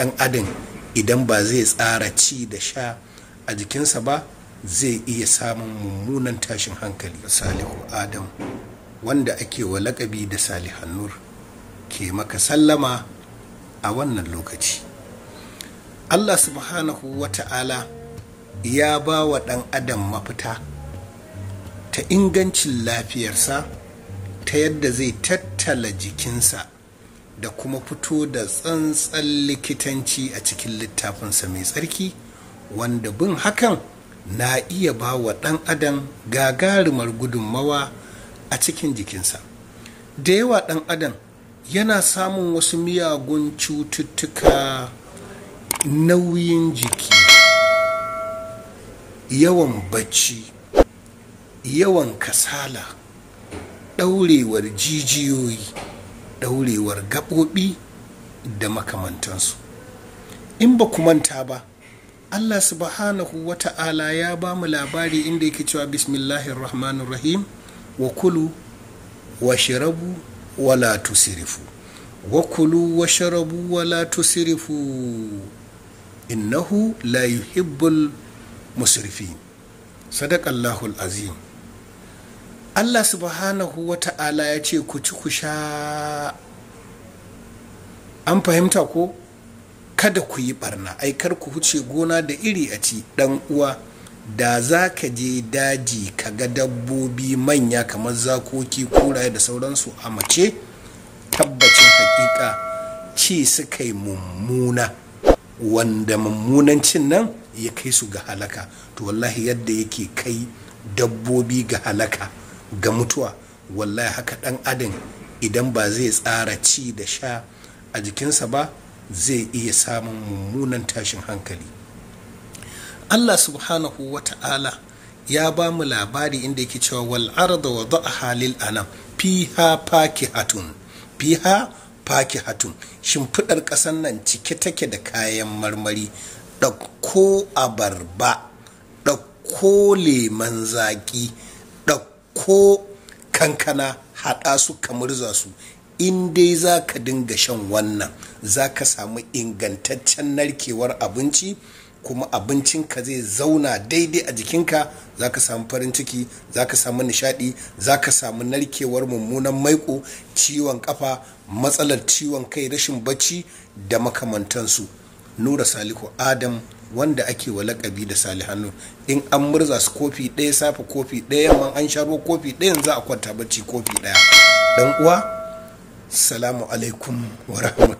ɗan adam idan ba zai tsara ci da sha a jikinsa ba zai iya samun mummunan tashin hankali. Salihu Adam wanda ake wa laƙabi da Salihan Nur ke maka sallama a wannan lokaci. Allah subhanahu wa ta'ala ya ba wa ɗan adam mafita ta ingancin lafiyarsa ta yadda zai tattala jikinsa da kuma fito da tsantsan likitanci a cikin littafinsa mai tsarki, wanda bin hakan na iya ba wa ɗan adam gagarumar gudunmawa a cikin jikinsa. Da yawa ɗan adam yana samun wasu miyagun cututtuka, nauyin jiki, yawan bacci, yawan kasala, ɗaurewar jijiyoyi, ɗaurewar gaɓoɓi da makamantansu. In ba ku manta ba, Allah subhanahu wa ta'ala ya ba mu labari inda yake cewa bismillahir rahmanir rahim wa kulu wa shirabu wa la tusrifu wa kulu wa sharabu wa la tusrifu innahu la yuhibbul musrifin. Sadaqallahul azim. Allah subhanahu wa ta'ala ya ce ku ci ku sha. An fahimta ko? Kada ku yi barna, ai kar ku huce gona da iri a ci. Dan uwa, da za ka je daji ka ga dabbobi manya kamar zakoki, kuraye da sauransu a mace, tabbacin hakika ci suka yi mummuna, wanda mummunancin nan ya kai su ga halaka. To wallahi yadda yake kai dabbobi ga halaka, ga mutuwa, wallahi haka dan adam idan ba zai tsara ci da sha a jikinsa ba zai iya samun mummunan tashin hankali. Allah subhanahu wa ta'ala ya ba mu labari inda yake cewa wal arda wada'aha lil anam fiha fakihatun, shimfidar ƙasar nan cike take da kayan marmari. Ɗauko abarba, ɗauko leman zaƙi, ɗauko kankana, haɗa su ka murza su. In dai za ka dinga shan wannan, za ka samu ingantaccen narkewar abinci, kuma abincinka zai zauna daidai a jikinka. Za ka samu farin ciki, za ka samu nishadi, za ka samu narkewar mummunan maiko, ciwon kafa, matsalar ciwon kai, rashin bacci da makamantansu. Nura Salihu Adam wanda ake wa laƙabi da Salihan Nur, in an murza su kofi ɗaya safe, kofi ɗaya yamma, an sha ruwa kofi ɗayan za a kwanta bacci kofi ɗaya. Dan uwa, salamu alaikum wa rahmatullahi.